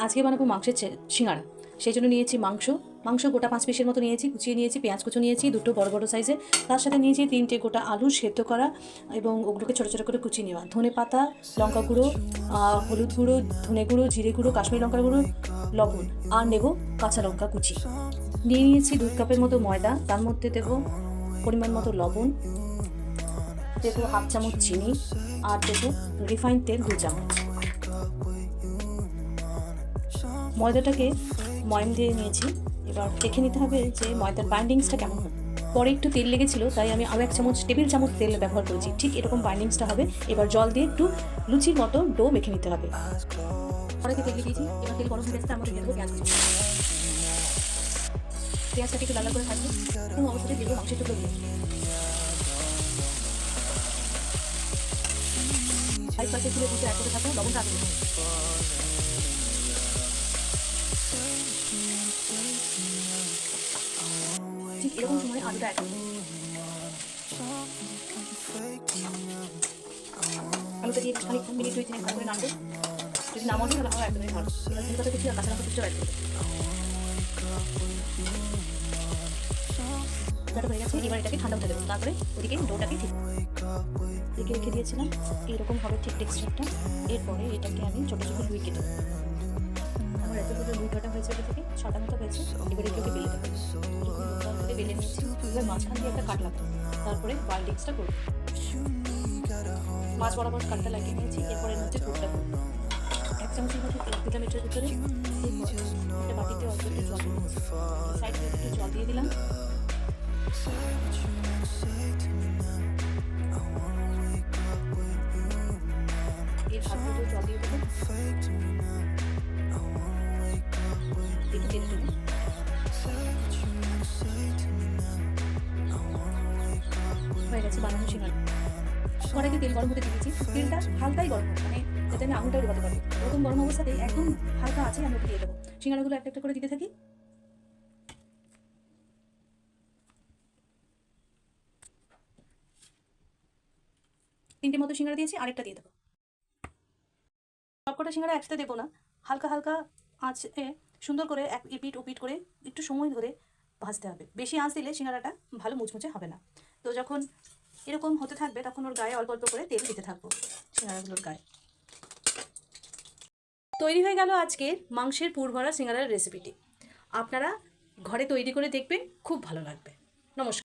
আজকে বানাবো মাংসের সিঙ্গাড়া। সেই জন্য নিয়েছি মাংস গোটা 5 পিসের মতো নিয়েছি, কুচিয়ে নিয়েছি, পেঁয়াজ কুচো নিয়েছি দুটো বড় বড় সাইজের, তার সাথে নিয়েছি 3টে গোটা আলু সেদ্ধ করা এবং ওগুলোকে ছোটো ছোটো করে কুচিয়ে নেওয়া, ধনে পাতা, লঙ্কা গুঁড়ো, হলুদ গুঁড়ো, ধনে গুঁড়ো, জিরে গুঁড়ো, কাশ্মীরি লঙ্কার গুঁড়ো, লবণ আর নেব কাঁচা লঙ্কা কুচি। নিয়ে নিয়েছি 2 কাপের মতো ময়দা, তার মধ্যে দেবো পরিমাণ মতো লবণ, দেবো 1/2 চামচ চিনি আর দেবো রিফাইন্ড তেল 2 চামচ। ময়দাটাকে ময়ম দিয়ে নিয়েছি। এবার দেখে নিতে হবে যে ময়দার বাইন্ডিংসটা কেমন হবে। পরে একটু তেল লেগেছিল, তাই আমি আরও 1 চামচ টেবিল চামচ তেল ব্যবহার করেছি। ঠিক এরকম বাইন্ডিংসটা হবে। এবার জল দিয়ে একটু লুচির মতো ডো মেখে নিতে হবে। কড়াইতে তেল দিয়েছি, এবার তেল গরম হয়ে গেছে, তার মধ্যে দিয়ে দেবো পেঁয়াজ কুচি। পেঁয়াজটাকে একটু লাল লাল করে ভাজবো এবং অবশ্যই দেবো মাংসের টুকরোগুলো। হাই পাশে তুলে দুটো এক করে থাকবো, লবণটা আগে দেবো। ঠিক এরকম সময় আলুটা এক আলুটা দিয়ে খানিকক্ষণ মিনিট 2-3 ভালো করে নাড়বো। যদি না মনে তাহলে আরও একদমই ভালো। এবার ধনে পাতা কুচি আর কাঁচা লঙ্কা কুচিটা অ্যাড করবো। ভাজাটা হয়ে গেছে, এবার এটাকে ঠান্ডা হতে দেবো। তারপরে ওদিকে ডোটাকে ঠিক রেখে রেখে দিয়েছিলাম, এইরকম হবে ঠিক টেক্সচারটা। এরপরে এটাকে আমি ছোটো ছোটো লুই কেটে দেবো। আমার এতগুলো লুই কাটা হয়েছে, এটা থেকে 6টা মতো হয়েছে। এবার এগুলোকে বেলে দেবো। বেলে নিয়েছি, এবার মাঝখান দিয়ে একটা কাট লাগাবো, তারপরে বাইন্ডিংসটা করবো। মাছ বরাবর কাটটা লাগিয়ে নিয়েছি। এরপরে এর মধ্যে পুরটা করবো। 1 চামচের মতো তেল দিলাম এটার ভিতরে। একটা বাটিতে অল্প একটু জল দিয়েছি, সাইড থেকে একটু জল দিয়ে দিলাম। এর হাত দুটো জল দিয়ে দেবো, একটু তেল দেবো। হয়ে গেছে বানানো সিঙ্গাড়া। কড়াইতে তেল গরম হতে দিয়েছি, তেলটা হালকাই গরম হবে, মানে যাতে আমি আঙুলটাও ডোবাতে পারি। এরকম গরম অবস্থাতে একদম হালকা আছে আমি ওকে দিয়ে দেবো। সিঙ্গাড়াগুলো একটা একটা করে দিতে থাকি। 3টে মতো সিঙ্গাড়া দিয়েছি, আরেকটা দিয়ে দেবো। সবকটা সিঙ্গাড়া একসাথে দেবো না, হালকা হালকা আঁচে সুন্দর করে এক এপিট ওপিট করে একটু সময় ধরে ভাজতে হবে। বেশি আঁচ দিলে সিঙ্গাড়াটা ভালো মুচমুচে হবে না। তো যখন এরকম হতে থাকবে তখন ওর গায়ে অল্প অল্প করে তেল দিতে থাকবো, সিঙ্গাড়াগুলোর গায়ে। তৈরি হয়ে গেল আজকের মাংসের পুর ভরা সিঙ্গাড়ার রেসিপিটি। আপনারা ঘরে তৈরি করে দেখবেন, খুব ভালো লাগবে। নমস্কার।